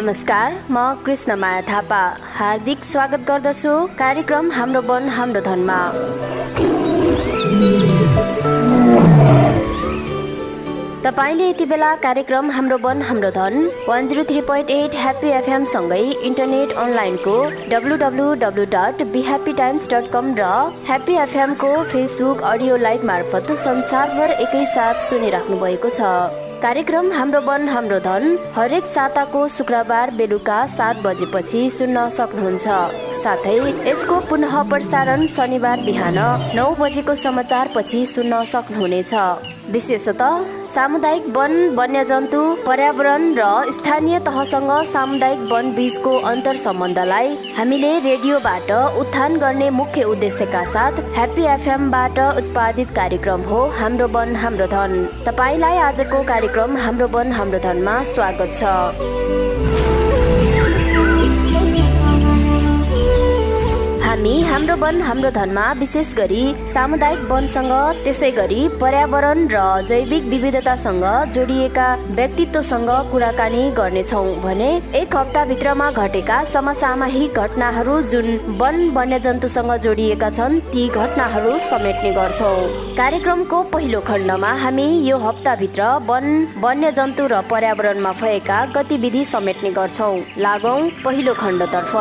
नमस्कार, म कृष्णमाया थापा हार्दिक स्वागत गर्दछु कार्यक्रम हाम्रो वन हाम्रो धनमा। तपाईले यति बेला कार्यक्रम हाम्रो वन हाम्रो धन 103.8 ह्याप्पी एफएम सँगै इन्टरनेट अनलाइनको www.bhappytimes.com र ह्याप्पी एफएम को फेसबुक अडियो लाइभ मार्फत संसारभर एकैसाथ सुनिराख्नु भएको छ। कार्यक्रम हाम्रो वन हाम्रो धन हरेक साताको शुक्रबार बेलुका 7 बजेपछि सुन्न सक्नुहुन्छ। साथै यसको पुनः प्रसारण शनिबार बिहान 9 बजेको समाचार पछि सुन्न सक्नुहुनेछ। विशेषतः सामुदायिक वन, वन्यजन्तु, पर्यावरण र स्थानीय तहसँग सामुदायिक वन बीचको अन्तर सम्बन्धलाई हामीले रेडियोबाट उत्थान गर्ने मुख्य उद्देश्यका साथ ह्याप्पी एफएमबाट उत्पादित कार्यक्रम हो हाम्रो वन हाम्रो धन। तपाईलाई आजको कार्यक्रम हाम्रो वन हाम्रो धनमा स्वागत छ। हामी हाम्रो वन हाम्रो धनमा विशेष गरी सामुदायिक वनसँग, त्यसै गरी पर्यावरण र जैविक विविधतासँग जोडिएका व्यक्तित्वसँग कुराकानी गर्नेछौँ भने एक हप्ताभित्रमा घटेका समसामयिक घटनाहरू जुन वन वन्यजन्तुसँग जोडिएका छन् ती घटनाहरू समेट्ने गर्छौँ। कार्यक्रमको पहिलो खण्डमा हामी यो हप्ताभित्र वन, वन्यजन्तु र पर्यावरणमा भएका गतिविधि समेट्ने गर्छौँ। लागौँ पहिलो खण्डतर्फ।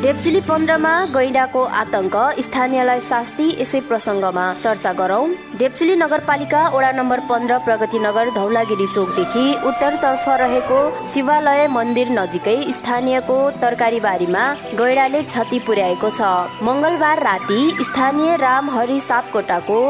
देवचुली 15 मा गैंडाको आतंक, स्थानीयलाई शास्ति, यसै प्रसङ्गमा चर्चा गरौँ। देवचुली नगरपालिका वडा नम्बर 15 प्रगति नगर धौलागिरी चोकदेखि उत्तरतर्फ रहेको शिवालय मन्दिर नजिकै स्थानीयको तरकारीबारीमा गैंडाले क्षति पुर्याएको छ। मंगलबार राति स्थानीय रामहरि सापकोटाको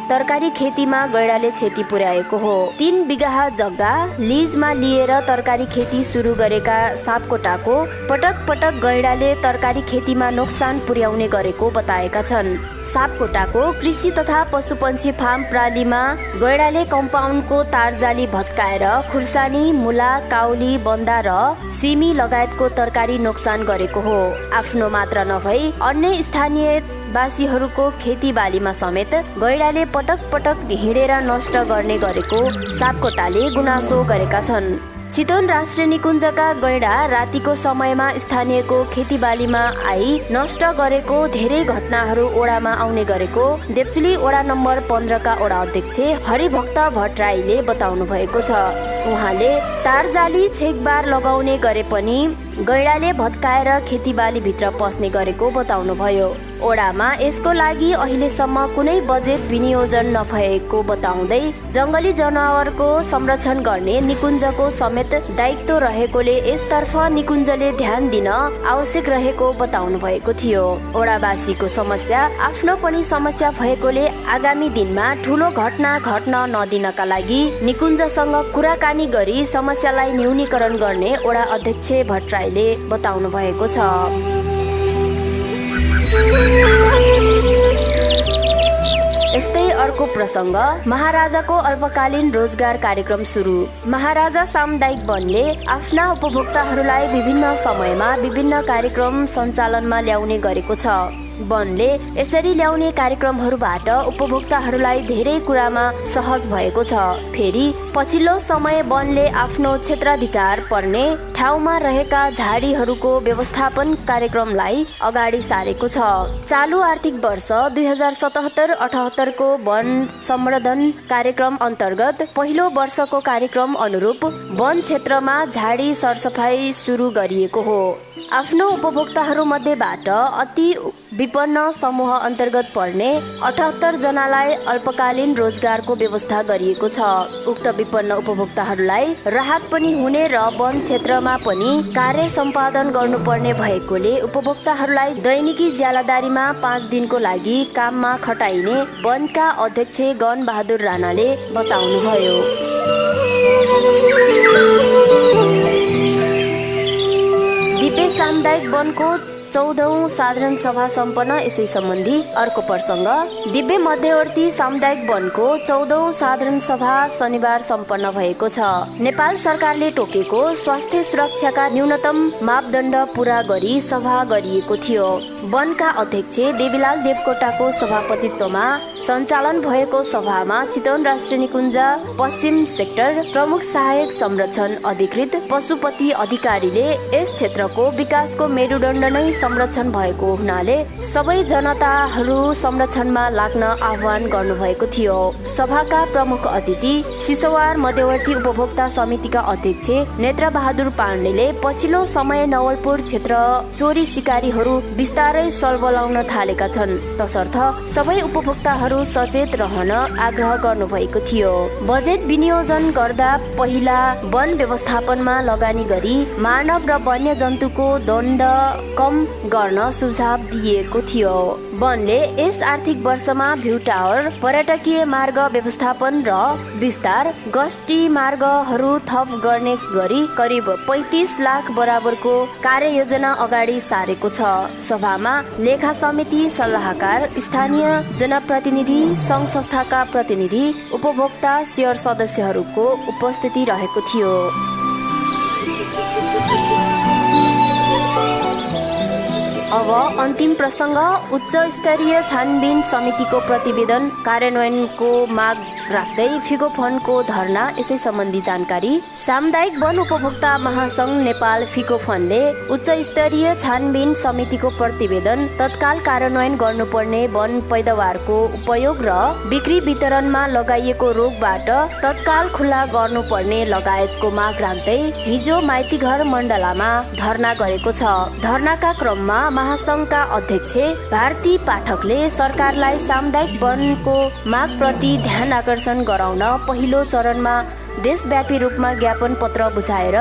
तरकारी खेतीमा गैंडाले क्षति पुर्याएको हो। 3 बिघा जग्गा लिजमा लिएर तरकारी खेती सुरु गरेका सापकोटाको पटक पटक गैंडाले तरकारी खेतीमा नोक्सान पुर्याउने गरेको बताएका छन्। सापकोटाको कृषि तथा पशुपन्छी फार्म प्रालीमा गैंडाले कम्पाउन्डको तारजाली भत्काएर खुर्सानी, मुला, काउली, बन्दा र सिमी लगायतको तरकारी नोक्सान गरेको हो। आफ्नो मात्र नभई अन्य स्थानीय वासीहरूको खेतीबालीमा समेत गैंडाले पटक पटक हिँडेर नष्ट गर्ने गरेको सापकोटाले गुनासो गरेका छन्। चितवन राष्ट्रिय निकुञ्जका गैंडा रातिको समयमा स्थानीयको खेतीबालीमा आई नष्ट गरेको धेरै घटनाहरू ओडामा आउने गरेको देवचुली वडा नम्बर 15 का वडा अध्यक्ष हरिभक्त भट्टराईले बताउनु भएको छ। उहाँले तारजाली छेकबार लगाउने गरे पनि गैंडाले भत्काएर खेतीबाली भित्र पस्ने गरेको बताउनु भयो। ओडामा यसको लागि अहिलेसम्म कुनै बजेट विनियोजन नभएको बताउँदै जंगली जनावरको संरक्षण गर्ने निकुञ्जको समेत दायित्व रहेकोले यसतर्फ निकुञ्जले ध्यान दिन आवश्यक रहेको बताउनु भएको थियो। ओडावासीको समस्या आफ्नो पनि समस्या भएकोले आगामी दिनमा ठूलो घटना घट्न नदिनका लागि निकुञ्जसँग कुराकानी गरी समस्यालाई न्यूनीकरण गर्ने वडा अध्यक्ष भट्टराईले बताउनु भएको छ। यस्तै अर्को प्रसङ्ग, महाराजाको अल्पकालीन रोजगार कार्यक्रम सुरु। महाराजा सामुदायिक वनले आफ्ना उपभोक्ताहरूलाई विभिन्न समयमा विभिन्न कार्यक्रम सञ्चालनमा ल्याउने गरेको छ। वनले यसरी ल्याउने कार्यक्रमहरूबाट उपभोक्ताहरूलाई धेरै कुरामा सहज भएको छ। फेरि पछिल्लो समय वनले आफ्नो क्षेत्राधिकार पर्ने ठाउँमा रहेका झाडीहरूको व्यवस्थापन कार्यक्रमलाई अगाडि सारेको छ। चालु आर्थिक वर्ष 2077-78 को वन संवर्धन कार्यक्रम अन्तर्गत पहिलो वर्षको कार्यक्रम अनुरूप वन क्षेत्रमा झाडी सरसफाई सुरु गरिएको हो। आफ्नो उपभोक्ताहरू मध्येबाट अति विपन्न समूह अन्तर्गत पर्ने 78 जनालाई अल्पकालीन रोजगारको व्यवस्था गरिएको छ। उक्त विपन्न उपभोक्ताहरूलाई राहत पनि हुने र वन क्षेत्रमा पनि कार्य सम्पादन गर्नुपर्ने भएकोले उपभोक्ताहरूलाई दैनिकी ज्यालादारीमा 5 दिनको लागि काममा खटाइने वनका अध्यक्ष गणबहादुर राणाले बताउनुभयो। दिपे सामुदायिक वनको 14औं साधारण सभा सम्पन्न। यसै सम्बन्धी अर्को प्रसङ्ग, दिव्य मध्यवर्ती सामुदायिक वनको 14औं साधारण सभा शनिबार सम्पन्न भएको छ। नेपाल सरकारले तोकेको स्वास्थ्य सुरक्षाका न्यूनतम मापदण्ड पूरा गरी सभा गरिएको थियो। वनका अध्यक्ष देवीलाल देवकोटाको सभापतित्वमा सञ्चालन भएको सभामा चितवन राष्ट्रिय निकुञ्ज पश्चिम सेक्टर प्रमुख सहायक संरक्षण अधिकृत पशुपति अधिकारीले यस क्षेत्रको विकासको मेरुदण्ड नै संरक्षण भएको हुनाले सबै जनताहरू संरक्षणमा लाग्न आह्वान गर्नुभएको थियो। सभाका प्रमुख अतिथि सिसवार मध्यवर्ती उपभोक्ता समितिका अध्यक्ष नेत्रबहादुर पाण्डेले पछिल्लो समय नवलपुर क्षेत्र चोरी सिकारीहरू बिस्तारै सलबलाउन थालेका छन्, तसर्थ सबै उपभोक्ताहरू सचेत रहन आग्रह गर्नुभएको थियो। बजेट विनियोजन गर्दा पहिला वन व्यवस्थापनमा लगानी गरी मानव र वन्यजन्तुको द्वन्द कम गर्न सुझाव दिएको थियो। वनले यस आर्थिक वर्षमा भ्यू टावर, पर्यटकीय मार्ग व्यवस्थापन र विस्तार गस्ती मार्गहरू थप गर्ने गरी करिब 35 लाख बराबरको कार्ययोजना अगाडि सारेको छ। सभामा लेखा समिति सल्लाहकार, स्थानीय जनप्रतिनिधि, सङ्घ संस्थाका प्रतिनिधि, उपभोक्ता शेयर सदस्यहरूको उपस्थिति रहेको थियो। अब अन्तिम प्रसङ्ग, उच्च स्तरीय छानबिन समितिको प्रतिवेदन कार्यान्वयनको माग राख्दै फिगो फन्डको धरना। यसै सम्बन्धी जानकारी। सामुदायिक वन उपभोक्ता महासंघ नेपाल फिगो फन्डले उच्च स्तरीय छानबिन समितिको प्रतिवेदन तत्काल कार्यान्वयन गर्नुपर्ने वन पैदावारको उपयोग र बिक्री वितरणमा लगाइएको रोकबाट तत्काल खुला गर्नुपर्ने लगायतको माग राख्दै हिजो माइतीघर मण्डलामा धरना गरेको छ। धरनाका क्रममा महासंघका अध्यक्ष भारती पाठकले सरकारलाई सामुदायिक वनको माग प्रति ध्यान आकर्षण गराउन पहिलो चरणमा देशव्यापी रूपमा ज्ञापन पत्र बुझाएर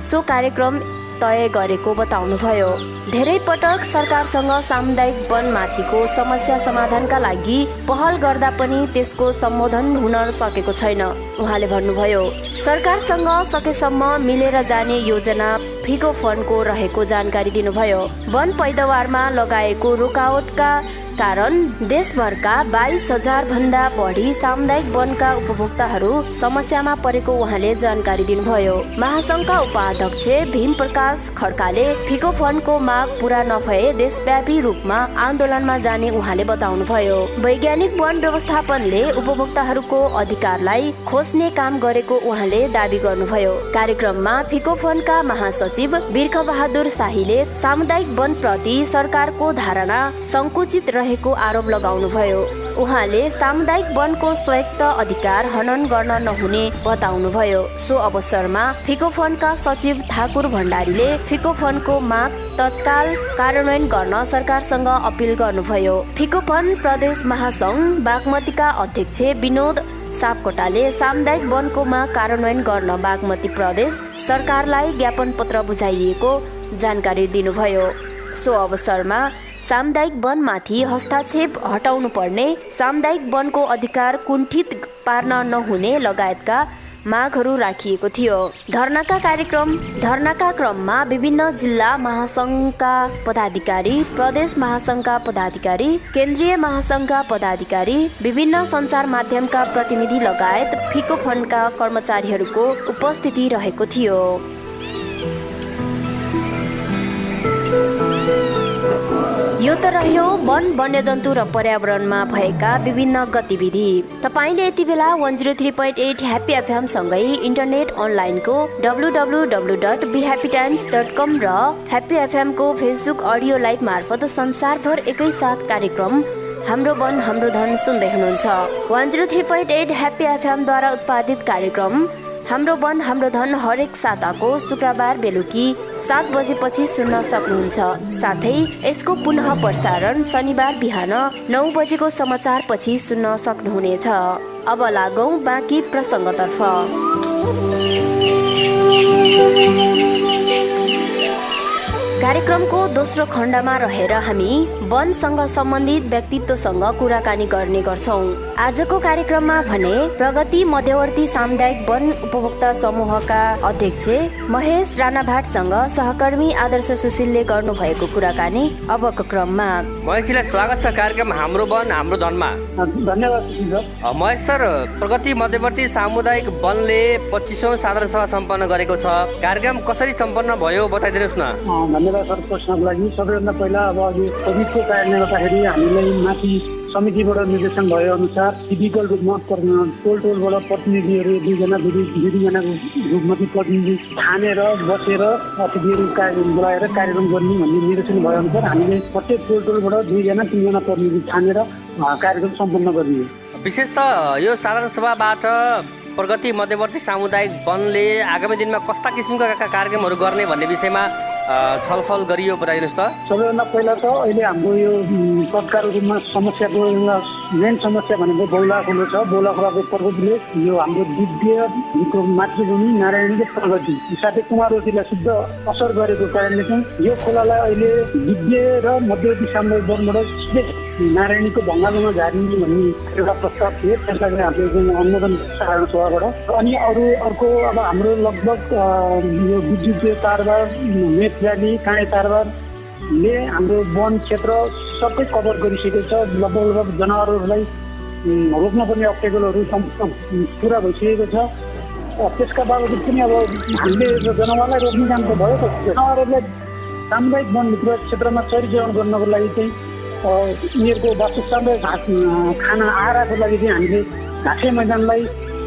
सो कार्यक्रम तय गरेको बताउनुभयो। धेरै पटक सरकारसँग सामुदायिक वनमाथिको समस्या समाधानका लागि पहल गर्दा पनि त्यसको सम्बोधन हुन सकेको छैन। उहाँले भन्नुभयो, सरकारसँग सकेसम्म मिलेर जाने योजना फिगो फन्डको रहेको जानकारी दिनुभयो। वन पैदावारमा लगाएको रोकावटका कारण देशभरका 22,000 भन्दा बढी सामुदायिक वनका उपभोक्ताहरू समस्यामा परेको उहाँले जानकारी दिनुभयो। महासंघका उपाध्यक्ष भीम प्रकाश खड्काले फिगो फन्डको माग पूरा नभए देशव्यापी रूपमा आन्दोलनमा जाने उहाँले बताउनुभयो। वैज्ञानिक वन व्यवस्थापनले उपभोक्ताहरूको अधिकारलाई खोज्ने काम गरेको उहाँले दावी गर्नुभयो। कार्यक्रममा फिगो फन्डका महासचिव बिर्खबहादुर शाहीले सामुदायिक वन प्रति सरकारको धारणा संकुचित रहेको आरोप लगाउनुभयो। उहाँले सामुदायिक वनको स्वायत्त अधिकार हनन गर्न नहुने बताउनुभयो। सो अवसरमा फिगो फन्डका सचिव ठाकुर भण्डारीले फिगो फन्डको माग तत्काल कार्यान्वयन गर्न सरकारसँग अपिल गर्नुभयो। फिगो फन्ड प्रदेश महासंघ बागमतीका अध्यक्ष विनोद सापकोटाले सामुदायिक वनको माग कार्यान्वयन गर्न बागमती प्रदेश सरकारलाई ज्ञापन पत्र बुझाइएको जानकारी दिनुभयो। सो अवसरमा सामुदायिक वनमाथि हस्तक्षेप हटाउनु पर्ने, सामुदायिक वनको अधिकार कुण्ठित पार्न नहुने लगायतका मागहरू राखिएको थियो। धरनाका क्रममा विभिन्न जिल्ला महासंघका पदाधिकारी, प्रदेश महासंघका पदाधिकारी, केन्द्रीय महासंघका पदाधिकारी, विभिन्न सञ्चार माध्यमका प्रतिनिधि लगायत फिगो फन्डका कर्मचारीहरूको उपस्थिति रहेको थियो। यो त रह्यो वन, वन्यजन्तु र पर्यावरणमा भएका विभिन्न गतिविधि। तपाईँले यति बेला 103.8 ह्याप्पी एफएम सँगै इन्टरनेट अनलाइनको www.bhappytimes.com र ह्याप्पी एफएम को फेसबुक अडियो लाइभ मार्फत संसारभर एकैसाथ कार्यक्रम हाम्रो वन हाम्रो धन सुन्दै हुनुहुन्छ। 103.8 ह्याप्पी एफएम द्वारा उत्पादित कार्यक्रम हाम्रो वन हाम्रो धन हरेक साताको शुक्रबार बेलुकी 7 बजेपछि सुन्न सक्नुहुन्छ। साथै यसको पुनः प्रसारण शनिबार बिहान 9 बजेको समाचार पछि सुन्न सक्नुहुनेछ। अब लागौं बाँकी प्रसङ्गतर्फ। कार्यक्रमको दोस्रो खण्डमा रहेर हामी वनसँग सम्बन्धित व्यक्तित्वसँग कुराकानी गर्ने गर्छौं। आजको कार्यक्रममा भने प्रगति मध्यवर्ती सामुदायिक वन उपभोक्ता समूहका अध्यक्ष महेश राणाभाटसँग सहकर्मी आदर्श सुशीलले गर्नुभएको कुराकानी अबको क्रममा। महेशजीलाई स्वागत छ कार्यक्रम हाम्रो वन हाम्रो धनमा। धन्यवाद सुशील। महेश सर, प्रगति मध्यवर्ती सामुदायिक वनले 25औं साधारण सभा सम्पन्न गरेको छ। कार्यक्रम कसरी सम्पन्न भयो बताइदिनुहोस् न। धन्यवाद सर प्रश्नको लागि। सबैभन्दा पहिला अब अहिले कोभिडको कारणले गर्दाखेरि हामीलाई माथि समितिबाट निर्देशन भए अनुसार फिजिकल रूपमा टोलबाट प्रतिनिधिहरू 2 जनाको रूपमा प्रतिनिधि ठानेर बसेर अतिथिहरू बोलाएर कार्यक्रम गर्ने भन्ने निर्देशन भए अनुसार हामीले प्रत्येक टोलबाट 2 जना 3 जना प्रतिनिधि ठानेर कार्यक्रम सम्पन्न गर्ने। विशेष त यो साधारण सभाबाट प्रगति मध्यवर्ती सामुदायिक वनले आगामी दिनमा कस्ता किसिमका कार्यक्रमहरू गर्ने भन्ने विषयमा छलफल गरियो, बताइदिनुहोस् त। सबैभन्दा पहिला त अहिले हाम्रो यो तत्काल रूपमा समस्याको मेन समस्या भनेको बौला खोलो छ। बौला खोलाको प्रगतिले यो हाम्रो दिव्यको मातृभूमि नारायणीको प्रगति साथै कुमारवतीलाई शुद्ध असर गरेको कारणले चाहिँ यो खोलालाई अहिले दिव्य र मध्यवर्ती सामुदायिक वनबाट नारायणीको भङ्गालोमा झारिने भन्ने एउटा प्रस्ताव थियो। त्यसलाई हामीले चाहिँ अनुमोदन साधारण सभाबाट। अनि अर्को अब हाम्रो लगभग यो विद्युतीय तारबार मेटजाली काँडे तारबारले हाम्रो वन क्षेत्र सबै कभर गरिसकेको छ। लगभग जनावरहरूलाई रोक्नुपर्ने अब्स्टेकलहरू पुरा भइसकेको छ। त्यसका बावजुद पनि अब हामीले जनावरलाई रोक्ने काम त भयो त। जनावरहरूलाई सामुदायिक वनभित्र क्षेत्रमा चरिचरण गर्नको लागि चाहिँ उनीहरूको वासस्थान र घाँस खाना आहाराको लागि चाहिँ हामीले घाँसे मैदानलाई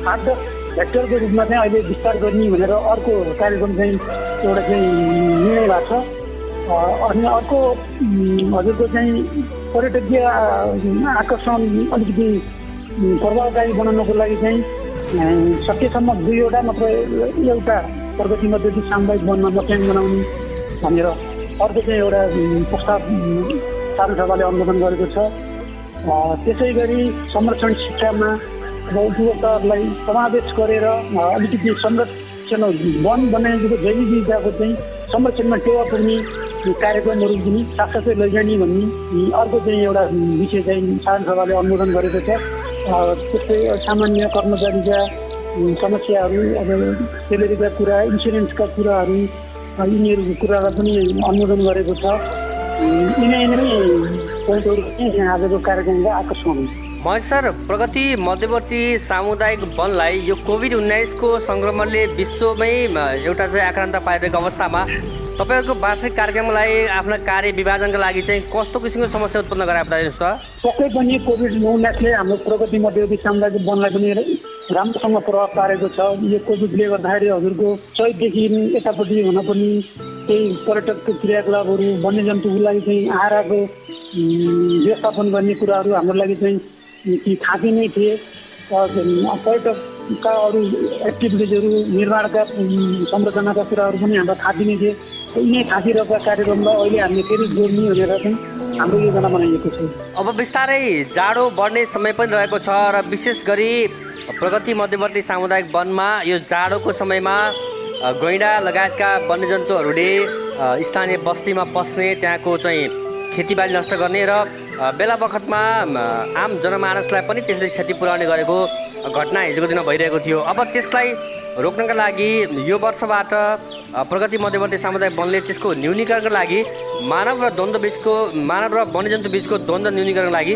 8-10 हेक्टरको रूपमा चाहिँ अहिले विस्तार गर्ने भनेर अर्को कार्यक्रम चाहिँ एउटा चाहिँ निर्णय भएको छ। अनि अर्को हजुरको चाहिँ पर्यटकीय आकर्षण अलिकति प्रभावकारी बनाउनको लागि चाहिँ सकेसम्म 2वटा मात्र एउटा प्रगति मध्यवर्ती सामुदायिक वनमा मचान बनाउने भनेर अर्को चाहिँ एउटा प्रस्ताव साधारण सभाले अनुमोदन गरेको छ। त्यसै गरी संरक्षण शिक्षामा उपभोक्ताहरूलाई समावेश गरेर अलिकति संरक्षण वन बनाइएको जैविक विविधताको चाहिँ संरक्षणमा टेवा पुग्ने कार्यक्रमहरू पनि साथसाथै लैजाने भन्ने अर्को चाहिँ एउटा विषय चाहिँ साधारण सभाले अनुमोदन गरेको छ। त्यस्तै सामान्य कर्मचारीका समस्याहरू, अब सेलेरीका कुरा, इन्सुरेन्सका कुराहरू, यिनीहरूको कुरालाई पनि अनुमोदन गरेको छ। यिनै पोइन्टहरू चाहिँ आजको कार्यक्रमको आकर्षण हुन्छ। महेश सर, प्रगति मध्यवर्ती सामुदायिक वनलाई यो कोभिड-19 को सङ्क्रमणले विश्वमै एउटा चाहिँ आक्रान्त पाइरहेको अवस्थामा तपाईँहरूको वार्षिक कार्यक्रमलाई आफ्ना कार्य विभाजनका लागि चाहिँ कस्तो किसिमको समस्या उत्पन्न गरायो, बताइदिनुहोस् त। पक्कै पनि कोभिड-19ले हाम्रो प्रगति मध्यवर्ती सामुदायिक वनलाई पनि राम्रोसँग प्रभाव पारेको छ। यो कोभिडले गर्दाखेरि हजुरको चैतदेखि यतापट्टि हुन पनि केही पर्यटकको क्रियाकलापहरू, वन्यजन्तुको लागि चाहिँ आहाराको व्यवस्थापन गर्ने कुराहरू हाम्रो लागि चाहिँ थाँती नै थिए। पर्यटकका अरू एक्टिभिटिजहरू, निर्माणका संरचनाका कुराहरू पनि हाम्रो थाँती नै थिए। यिनै थाँतिरहेका कार्यक्रमलाई अहिले हामीले फेरि जोड्ने भनेर चाहिँ हाम्रो योजना बनाइएको छ। अब बिस्तारै जाडो बढ्ने समय पनि रहेको छ र विशेष गरी प्रगति मध्यवर्ती सामुदायिक वनमा यो जाडोको समयमा गैँडा लगायतका वन्यजन्तुहरूले स्थानीय बस्तीमा पस्ने, त्यहाँको चाहिँ खेतीबाली नष्ट गर्ने र बेला बखतमा आम जनमानसलाई पनि त्यसले क्षति पुर्याउने गरेको घटना हिजोको दिनमा भइरहेको थियो। अब त्यसलाई रोक्नका लागि यो वर्षबाट प्रगति मध्यवर्ती सामुदायिक वनले त्यसको न्यूनीकरणका लागि मानव र वन्यजन्तु बीचको द्वन्द्व न्यूनीकरणका लागि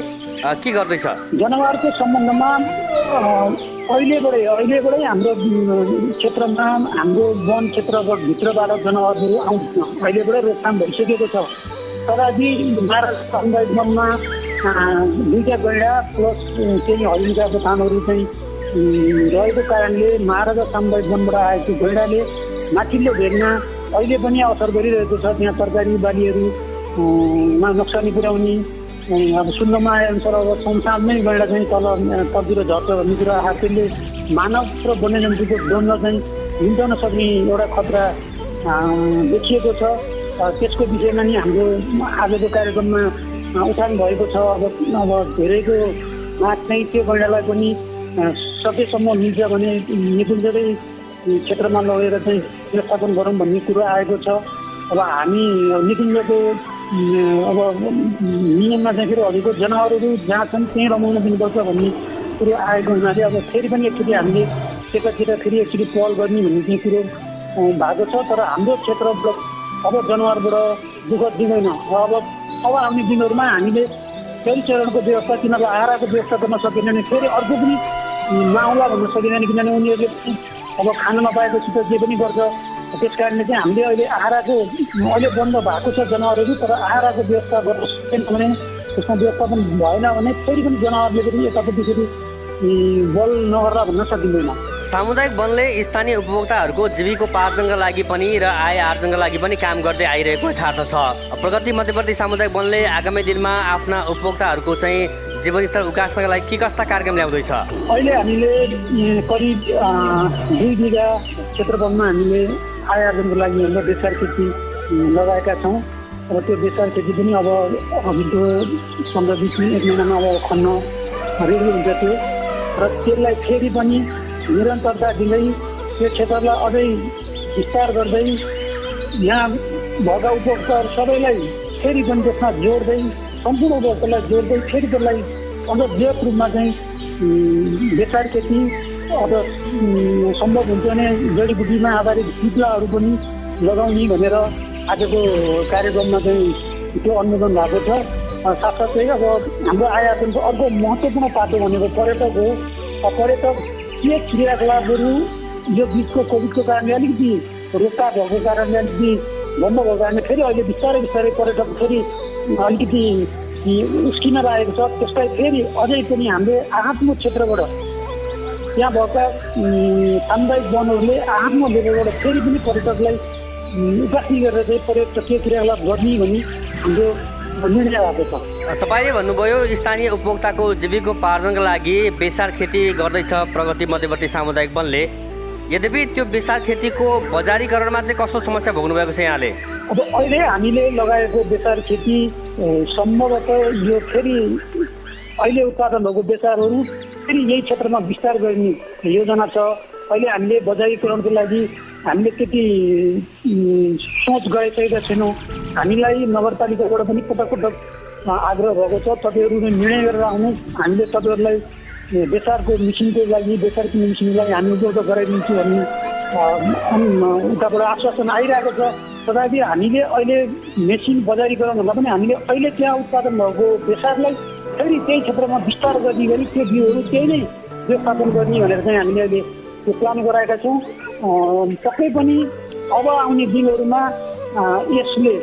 के गर्दैछ? जनावरको सम्बन्धमा अहिलेबाटै हाम्रो क्षेत्रमा, हाम्रो वन क्षेत्रभित्रबाट जनावरहरू आउँदैन। अहिलेबाटै रोकथाम भइसकेको छ। तर यदि सामुदायिक वनमा 2टा गैँडा प्लस केही हरिणका बथानहरू चाहिँ रहेको कारणले महाराजा सामुदायिक वनबाट आएको गैँडाले माथिल्लो भेगमा अहिले पनि असर गरिरहेको छ। त्यहाँ तरकारी बालीहरूमा नोक्सानी पुर्याउने, अब सुन्नमा आएअनुसार अब संसारमै गैँडा चाहिँ तलतिर झर्छ भन्ने कुरा आएको, त्यसले मानव र वन्यजन्तुको द्वन्द्व चाहिँ निम्ताउन सक्ने एउटा खतरा देखिएको छ। त्यसको विषयमा नि हाम्रो आजको कार्यक्रममा उठान भएको छ। अब धेरैको माग चाहिँ त्यो गैँडालाई पनि सकेसम्म मिल्छ भने निकुञ्जकै क्षेत्रमा लगेर चाहिँ व्यवस्थापन गरौँ भन्ने कुरो आएको छ। अब हामी निकुञ्जको अब नियममा चाहिँ फेरि हजुरको जनावरहरू जहाँ छन् त्यहीँ रमाउन दिनुपर्छ भन्ने कुरो आएको हुनाले अब फेरि पनि एकचोटि हामीले त्यतातिर फेरि एकचोटि पहल गर्ने भन्ने चाहिँ कुरो भएको छ। तर हाम्रो क्षेत्रबाट अब जनावरबाट दुःख दिँदैन। अब आउने दिनहरूमा हामीले फेरि चरणको व्यवस्था, तिनीहरूलाई आहाराको व्यवस्था गर्न सकेन भने फेरि अर्को पनि नआउला भन्न सकिँदैन। किनभने उनीहरूले अब खान नपाएपछि त जे पनि गर्छ। त्यस कारणले चाहिँ हामीले अहिले आहाराको अहिले बन्द भएको छ जनावरहरू, तर आहाराको व्यवस्था गर्न सकेन भने त्यसमा व्यवस्थापन भएन भने फेरि पनि जनावरले पनि यतापट्टि फेरि बल नगर्दा भन्न सकिँदैन। सामुदायिक वनले स्थानीय उपभोक्ताहरूको जीविकोपार्जनका लागि पनि र आय आर्जनका लागि पनि काम गर्दै आइरहेको यथार्थ छ। प्रगति मध्यवर्ती सामुदायिक वनले आगामी दिनमा आफ्ना उपभोक्ताहरूको चाहिँ जीवनस्तर उकास्नका लागि के कस्ता कार्यक्रम ल्याउँदैछ? अहिले हामीले करिब 2 बिघा क्षेत्रफलमा हामीले आय आर्जनको लागि हाम्रो बेसार खेती लगाएका छौँ र त्यो बेसार खेती पनि अब अघिल्लो 15-20 दिन 1 महिनामा अब खन्न रेडी हुन्छ त्यो, र त्यसलाई फेरि पनि निरन्तरता दिँदै त्यो क्षेत्रलाई अझै विस्तार गर्दै यहाँ भएका उपभोक्ताहरू सबैलाई फेरि पनि त्यसमा जोड्दै सम्पूर्ण उपभोक्तालाई जोड्दै फेरि त्यसलाई अझ बृहत रूपमा चाहिँ बेसार खेती अब सम्भव हुन्छ भने जडीबुटीमा आधारित टिप्लाहरू पनि लगाउने भनेर आजको कार्यक्रममा चाहिँ त्यो अनुमोदन भएको छ। साथसाथै अब हाम्रो आय आर्जनको अर्को महत्त्वपूर्ण पाटो भनेको पर्यटक हो। पर्यटक के क्रियाकलापहरू यो बिचको कोभिडको कारणले अलिकति रोकथाम भएको कारणले अलिकति बन्द भएको कारणले फेरि अहिले बिस्तारै बिस्तारै पर्यटक फेरि अलिकति उस्किन लागेको छ। त्यसलाई फेरि अझै पनि हामीले आफ्नो क्षेत्रबाट त्यहाँ भएका सामुदायिक वनहरूले आफ्नो लेभलबाट फेरि पनि पर्यटकलाई उकास्ने गरेर चाहिँ पर्यटकीय क्रियाकलाप गर्ने भनी हाम्रो निर्णय भएको छ। तपाईँले भन्नुभयो स्थानीय उपभोक्ताको जीविकोपार्जनका लागि बेसार खेती गर्दैछ प्रगति मध्यवर्ती सामुदायिक वनले। यद्यपि त्यो बेसार खेतीको बजारीकरणमा चाहिँ कस्तो समस्या भोग्नु भएको छ यहाँले? अब अहिले हामीले लगाएको बेसार खेती सम्भवतः यो फेरि अहिले उत्पादन भएको बेसारहरू फेरि यही क्षेत्रमा विस्तार गर्ने योजना छ। अहिले हामीले बजारीकरणको लागि हामीले त्यति सोच गरिसकेका छैनौँ। हामीलाई नगरपालिकाबाट पनि पटक पटक आग्रह भएको छ, तपाईँहरू निर्णय गरेर आउनुहोस्, हामीले तपाईँहरूलाई बेसारको मिसिनको लागि बेसार किन्ने मिसिनको लागि हामी उपलब्ध गराइदिन्छौँ भन्ने उताबाट आश्वासन आइरहेको छ। तथापि हामीले अहिले मेसिन बजारीकरण भन्दा पनि हामीले अहिले त्यहाँ उत्पादन भएको बेसारलाई फेरि त्यही क्षेत्रमा विस्तार गर्ने गरी त्यो बिउहरू त्यही नै व्यवस्थापन गर्ने भनेर चाहिँ हामीले अहिले त्यो प्लान गराएका छौँ। पक्कै पनि अब आउने दिनहरूमा यसले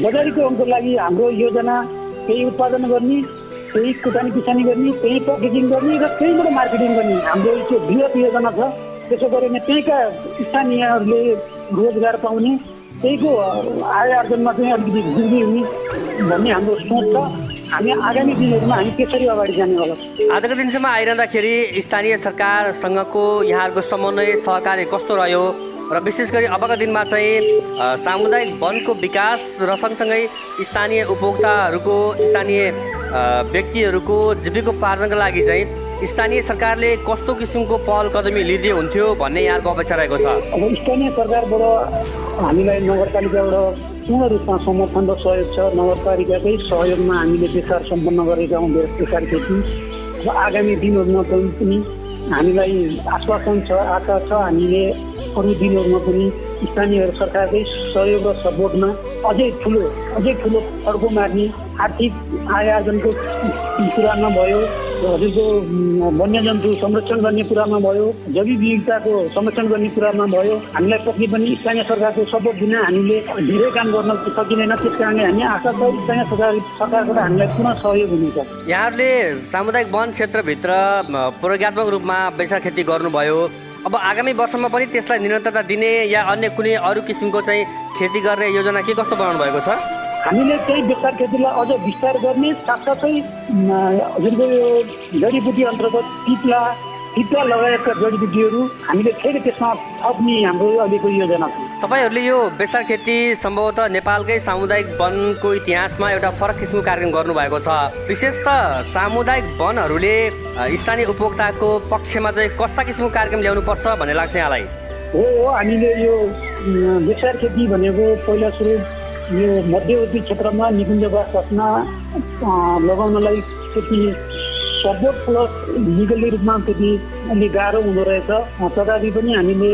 बजारीकरणको लागि हाम्रो योजना त्यही उत्पादन गर्ने, त्यही कुटानी पिसानी गर्ने, त्यही प्याकेजिङ गर्ने र त्यहीबाट मार्केटिङ गर्ने हाम्रो त्यो बृहत योजना छ। त्यसो गऱ्यो भने त्यहीँका स्थानीयहरूले रोजगार पाउने, त्यहीको आय आर्जनमा चाहिँ अलिकति वृद्धि हुने भन्ने हाम्रो सोच छ। हामी आगामी दिनहरूमा हामी त्यसरी अगाडि जानेवाला छौँ। आजको दिनसम्म आइरहँदाखेरि स्थानीय सरकारसँगको यहाँहरूको समन्वय सहकार्य कस्तो रह्यो र विशेष गरी अबका दिनमा चाहिँ सामुदायिक वनको विकास र सँगसँगै स्थानीय उपभोक्ताहरूको स्थानीय व्यक्तिहरूको जीविकोपार्जनका लागि चाहिँ स्थानीय सरकारले कस्तो किसिमको पहल कदमी लिँदै हुन्थ्यो भन्ने यहाँको अपेक्षा रहेको छ? अब स्थानीय सरकारबाट हामीलाई नगरपालिकाबाट पूर्ण रूपमा समर्थन र सहयोग छ। नगरपालिकाकै सहयोगमा हामीले बेसार सम्पन्न गरेका हौँ बेसार खेती। अब आगामी दिनहरूमा पनि हामीलाई आश्वासन छ, आशा छ हामीले अरू दिनहरूमा पनि स्थानीय सरकारकै सहयोग र सपोर्टमा अझै ठुलो फड्को मार्ने आर्थिक आय आर्जनको कुरामा भयो, हजुरको वन्यजन्तु संरक्षण गर्ने कुरामा भयो, जैविक विविधताको संरक्षण गर्ने कुरामा भयो, हामीलाई पक्कै पनि स्थानीय सरकारको सपोर्ट बिना हामीले धेरै काम गर्न सकिँदैन। त्यस कारणले हामी आशा छ स्थानीय सरकारबाट हामीलाई पुनः सहयोग हुनेछ। यहाँहरूले सामुदायिक वन क्षेत्रभित्र प्रयोगात्मक रूपमा बेसार खेती गर्नुभयो, अब आगामी वर्षमा पनि त्यसलाई निरन्तरता दिने या अन्य कुनै अरू किसिमको चाहिँ खेती गर्ने योजना के कस्तो बनाउनु भएको छ? हामीले त्यही बेसार खेतीलाई अझ विस्तार गर्ने, साथसाथै हजुरको यो जडीबुटी अन्तर्गत टिप्ला लगायतका जडीबुटीहरू हामीले फेरि त्यसमा थप्ने हाम्रो अहिलेको योजना छ। तपाईँहरूले यो बेसार खेती सम्भवतः नेपालकै सामुदायिक वनको इतिहासमा एउटा फरक किसिमको कार्यक्रम गर्नुभएको छ। विशेष त सामुदायिक वनहरूले स्थानीय उपभोक्ताको पक्षमा चाहिँ कस्ता किसिमको कार्यक्रम ल्याउनुपर्छ भन्ने लाग्छ यहाँलाई? हो, हामीले यो बेसार खेती भनेको पहिला सुरु यो मध्यवर्ती क्षेत्रमा निकुञ्जवास बस्न लगाउनलाई त्यति सपोर्ट प्लस लिगली रूपमा त्यति अलि गाह्रो हुँदो रहेछ। तथापि पनि हामीले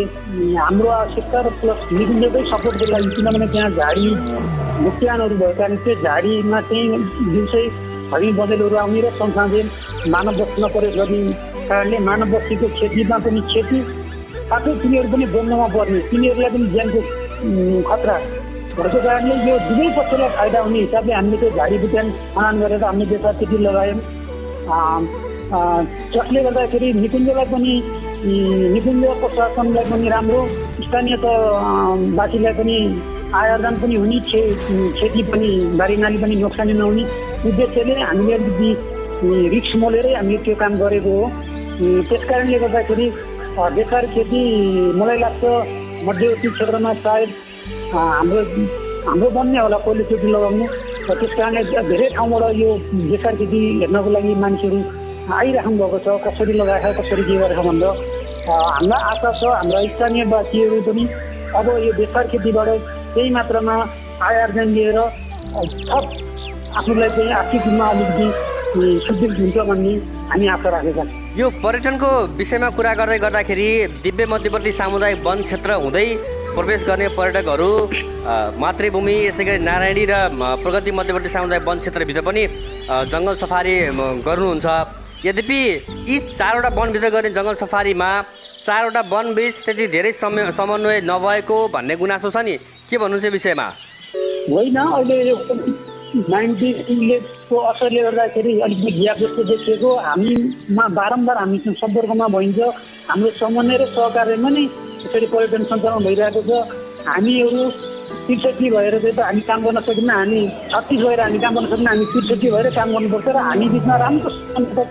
हाम्रो आवश्यकता र प्लस निकुञ्जकै सपोर्टको लागि, किनभने त्यहाँ झाडी मुक्त्यानहरू भएको कारण त्यो झाडीमा चाहिँ दिउँसै हरिण बँदेलहरू आउने र सँगसँगै मानव बस्ती नपरेको गर्ने कारणले मानव बस्तीको खेतीमा पनि खेती साथै तिनीहरू पनि बन्नमा पर्ने, तिनीहरूलाई पनि ज्यानको खतरा भएको कारणले यो दुवै पक्षलाई फाइदा हुने हिसाबले हामीले त्यो झाडी बुट्यान खनन गरेर हामीले बेकार खेती लगायौँ, जसले गर्दाखेरि निकुञ्जलाई पनि निकुञ्ज प्रशासनलाई पनि राम्रो, स्थानीय वासीलाई पनि आय आर्जन पनि हुने, खेती पनि बारीनाली पनि नोक्सानी नहुने उद्देश्यले हामीले अलिकति रिक्स मोलेरै हामीले त्यो काम गरेको हो। त्यस कारणले गर्दाखेरि बेकार खेती मलाई लाग्छ मध्यवर्ती क्षेत्रमा सायद हाम्रो बन्ने होला पहिलो खेती लगाउनु। र त्यस कारणले धेरै ठाउँबाट यो बेकार खेती हेर्नको लागि मान्छेहरू आइराख्नु भएको छ, कसरी लगाएको कसरी के गरेको भन्दा हामीलाई आशा छ हाम्रा स्थानीयवासीहरू पनि अब यो बेकार खेतीबाट केही मात्रामा आय आर्जन लिएर थप आफूलाई चाहिँ आर्थिक रूपमा अलिकति सुदृढ हुन्छ भन्ने हामी आशा राखेका छौँ। यो पर्यटनको विषयमा कुरा गर्दाखेरि दिव्य मध्यवर्ती सामुदायिक वन क्षेत्र हुँदै प्रवेश गर्ने पर्यटकहरू मातृभूमि यसै गरी नारायणी र प्रगति मध्यवर्ती सामुदायिक वन क्षेत्रभित्र पनि जङ्गल सफारी गर्नुहुन्छ। यद्यपि यी 4वटा वनभित्र गर्ने जङ्गल सफारीमा 4वटा वनबीच त्यति धेरै समन्वय नभएको भन्ने गुनासो छ नि, के भन्नुहुन्छ विषयमा? होइन, अहिले यो कोभिड-19को असरले गर्दाखेरि अलिकति ग्याप जस्तो देखिएको, हामीमा बारम्बार हामी सम्पर्कमा भइन्छ। हाम्रो समन्वय र सहकार्यमा नै यसरी पर्यटन सञ्चालन भइरहेको छ। हामीहरू 63 भएर चाहिँ त हामी काम गर्न सकिन्न, हामी 36 भएर हामी काम गर्न सकिन्न, हामी 63 भएर काम गर्नुपर्छ र हामी बिचमा राम्रो सम्बन्ध छ,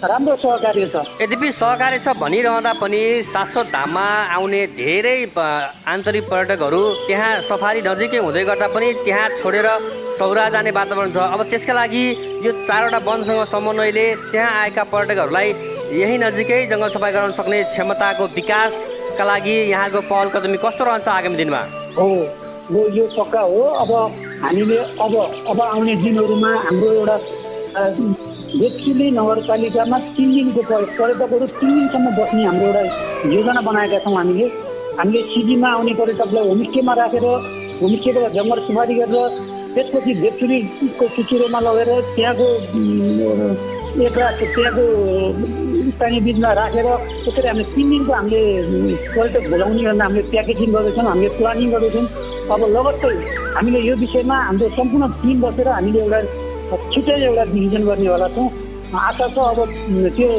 राम्रो सहकार्य छ। यद्यपि सहकार्य छ भनिरहँदा पनि शाश्वत धाममा आउने धेरै आन्तरिक पर्यटकहरू त्यहाँ सफारी नजिकै हुँदै गर्दा पनि त्यहाँ छोडेर सौरा जाने वातावरण छ। अब त्यसका लागि यो 4वटा वनसँग समन्वयले त्यहाँ आएका पर्यटकहरूलाई यही नजिकै जङ्गल सफाई गराउन सक्ने क्षमताको विकासका लागि यहाँको पहल कदमी कस्तो रहन्छ आगामी दिनमा? हो यो पक्का हो। अब हामीले अब आउने दिनहरूमा हाम्रो एउटा बेच्चुली नगरपालिकामा 3 दिनको पर्यटकहरू 3 दिनसम्म बस्ने हाम्रो एउटा योजना बनाएका छौँ। हामीले सिजीमा आउने पर्यटकलाई होमस्टेमा राखेर होमस्टेबाट जङ्गल सफारी गरेर त्यसपछि बेच्चुलीको चुचुरोमा लगेर त्यहाँको त्यहाँको स्थानीय बिचमा राखेर त्यसरी हामीले 3 दिनको हामीले पर्यटक बोलाउने भनेर हामीले प्याकेजिङ गर्दैछौँ, हामीले प्लानिङ गर्दैछौँ। अब लगत्तै हामीले यो विषयमा हाम्रो सम्पूर्ण टिम बसेर हामीले एउटा छिटै एउटा डिसिजन गर्नेवाला छौँ। आशा छ अब त्यो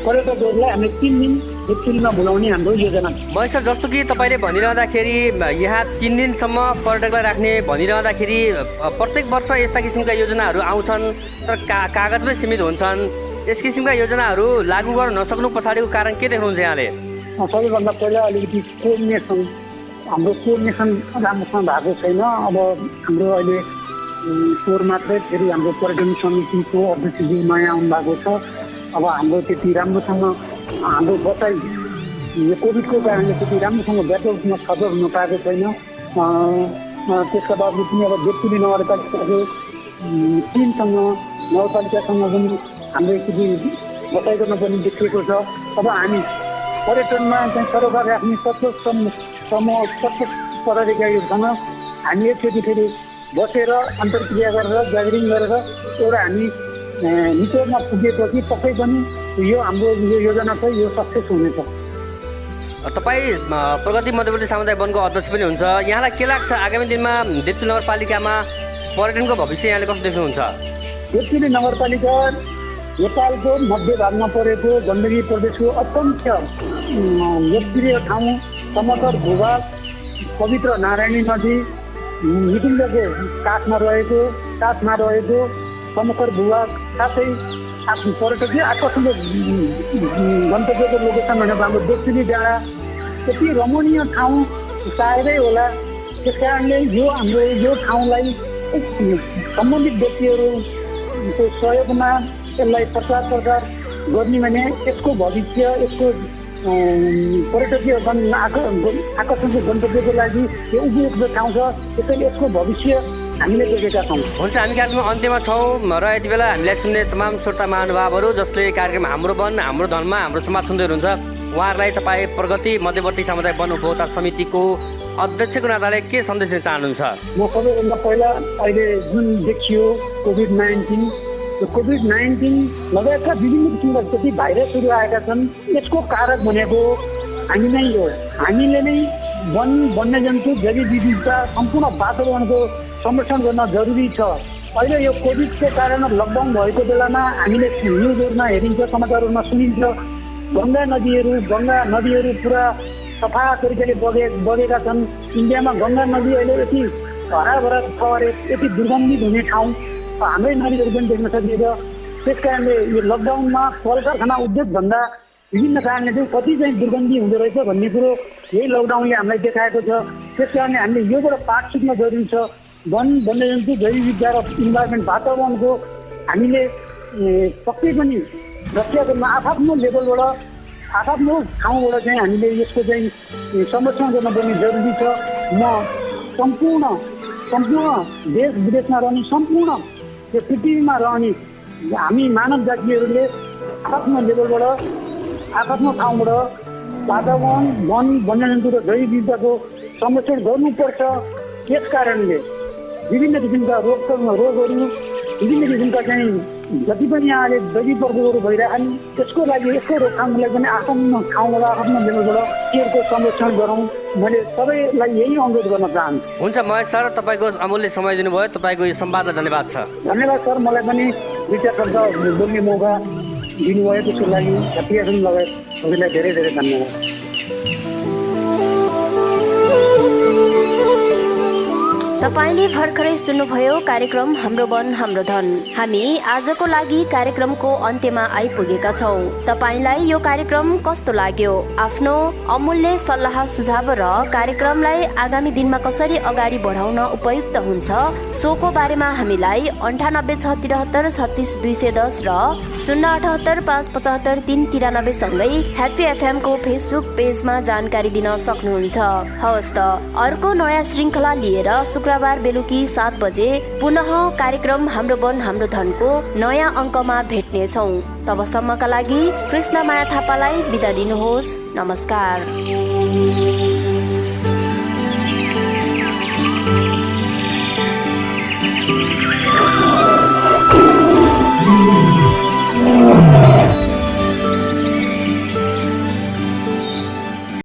पर्यटकहरूलाई हामीले 3 दिन बेच्चुलीमा बोलाउने हाम्रो योजना छ। महेश जस्तो कि तपाईँले भनिरहँदाखेरि यहाँ 3 दिनसम्म पर्यटकलाई राख्ने भनिरहँदाखेरि प्रत्येक वर्ष यस्ता किसिमका योजनाहरू आउँछन् तर कागजमै सीमित हुन्छन्। यस किसिमका योजनाहरू लागू गर्न नसक्नु पछाडिको कारण के देख्नुहुन्छ यहाँले? सबैभन्दा पहिला अलिकति हाम्रो कोअर्डिनेसन राम्रोसँग भएको छैन। अब हाम्रो अहिले स्वर मात्रै फेरि हाम्रो पर्यटन समितिको अध्यक्षज्यू नयाँ आउनुभएको छ। अब हाम्रो त्यति राम्रोसँग हाम्रो बचाइ यो कोभिडको कारणले त्यति राम्रोसँग व्यापक रूपमा सफल हुन पाएको छैन। त्यसका बावजुद पनि अब बेच्चुली नगरपालिकाको टिमसँग नगरपालिकासँग पनि हाम्रो एकचोटि बचाइ गर्न पनि देखिएको छ। अब हामी पर्यटनमा चाहिँ सरोकार राख्ने सचोट पदाधिकारीहरूसँग हामी एकचोटि फेरि बसेर अन्तर्क्रिया गरेर ग्यादरिङ गरेर एउटा हामी निचोडमा पुगेपछि पक्कै पनि यो हाम्रो यो योजना चाहिँ यो सक्सेस हुनेछ। तपाईँ प्रगति मध्यवर्ती सामुदायिक वनको अध्यक्ष पनि हुन्छ, यहाँलाई के लाग्छ आगामी दिनमा बेच्चुली नगरपालिकामा पर्यटनको भविष्य यहाँले कस्तो देख्नुहुन्छ? बेच्चुली नगरपालिका नेपालको मध्य भागमा परेको गण्डकी प्रदेशको अत्यन्त लोकप्रिय ठाउँ, समतल भूभाग, पवित्र नारायणी नदी, निकुञ्जको काठमा रहेको समतल भूभाग साथै पर्यटकीय आकर्षणको गन्तव्यको लोकेसन भनेको हाम्रो बेच्चुली डाँडा त्यति रमणीय ठाउँ सायदै होला। त्यस कारणले हाम्रो यो ठाउँलाई सम्बन्धित व्यक्तिहरूको सहयोगमा यसलाई प्रचार प्रसार गर्ने भने यसको भविष्य यसको पर्यटकीय आकर्षणको गन्तव्यको लागि यो उपयुक्त ठाउँ छ। त्यसैले यसको भविष्य हामीले देखेका छौँ। हुन्छ, हामी कार्यक्रमको अन्त्यमा छौँ र यति बेला हामीलाई सुन्ने तमाम श्रोता महानुभावहरू जसले कार्यक्रम हाम्रो वन हाम्रो धर्म हाम्रो समाज सुन्दै हुनुहुन्छ उहाँहरूलाई तपाईँ प्रगति मध्यवर्ती सामुदायिक वन उपभोक्ता समितिको अध्यक्षको नाताले के सन्देश दिन चाहनुहुन्छ? म सबैभन्दा पहिला अहिले जुन देखियो कोभिड-19 लगायतका विभिन्न किसिमका जति भाइरसहरू आएका छन् यसको कारक भनेको हामी नै हो। हामीले नै वन वन्यजन्तु जैविक विविधता सम्पूर्ण वातावरणको संरक्षण गर्न जरुरी छ। अहिले यो कोभिडको कारण लकडाउन भएको बेलामा हामीले न्युजहरूमा हेरिन्छ, समाचारहरूमा सुनिन्छ, गङ्गा नदीहरू पुरा सफा तरिकाले बगेका छन्। इन्डियामा गङ्गा नदी अहिले यति हराभरा छ अरे, यति दुर्गन्धित हुने ठाउँ हाम्रै नदीहरू पनि देख्न सकिन्छ। त्यस कारणले यो लकडाउनमा कल कारखाना उद्योग धन्दा विभिन्न कारणले चाहिँ कति चाहिँ दुर्गन्धी हुँदो रहेछ भन्ने कुरो यही लकडाउनले हामीलाई देखाएको छ। त्यस कारणले हामीले योबाट पाठ सिक्न जरुरी छ। वन वन्यजन्तु जैविक विविधता र इन्भाइरोमेन्ट वातावरणको हामीले पक्कै पनि रक्षा गर्न आफ्नो लेभलबाट आफ्नो ठाउँबाट चाहिँ हामीले यसको चाहिँ संरक्षण गर्न पर्ने जरुरी छ। म सम्पूर्ण देश विदेशमा रहने सम्पूर्ण यो पृथ्वीमा रहने हामी मानव जातिहरूले आफ्नो लेभलबाट आफ्नो ठाउँबाट वातावरण वन वन्यजन्तु र जैविक विविधताको संरक्षण गर्नुपर्छ। त्यस कारणले विभिन्न किसिमका रोगहरू विभिन्न किसिमका चाहिँ जति पनि यहाँले दैविक प्रकोपहरू भइरहेछन् त्यसको लागि यसको रोकथामको लागि पनि आफ्नो ठाउँबाट आफ्नो लेभलबाट केयरको संरक्षण गरौँ। मैले सबैलाई यही अनुरोध गर्न चाहन्छु। हुन्छ महेश सर, तपाईँको अमूल्य समय दिनुभयो, तपाईँको यो संवादलाई धन्यवाद छ। धन्यवाद सर, मलाई पनि दुई चार शब्द बोल्ने मौका दिनुभयो त्यसको लागि एप्लिकेसन लगायत सबैलाई धेरै धेरै धन्यवाद। तपाईले भर्खरै सुन्नुभयो कार्यक्रम हाम्रो वन हाम्रो धन। हामी आजको लागि कार्यक्रमको अन्त्यमा आइपुगेका छौं। तपाईलाई यो कार्यक्रम कस्तो लाग्यो? आफ्नो अमूल्य सल्लाह सुझाव र कार्यक्रमलाई आगामी दिनमा कसरी अगाडि बढाउन उपयुक्त हुन्छ सोको बारेमा हामीलाई 9863736210 र 0885753393 सँगै ह्यापी एफएम को फेसबुक पेजमा जानकारी दिन सक्नुहुन्छ। हवस् त, अर्को नयाँ श्रृङ्खला लिएर शुक्रबार बेलुकी 7 बजे पुनः कार्यक्रम हाम्रो वन हाम्रो धनको नयाँ अङ्कमा भेट्नेछौँ। तबसम्मका लागि कृष्ण माया थापालाई बिदा दिनुहोस्। नमस्कार।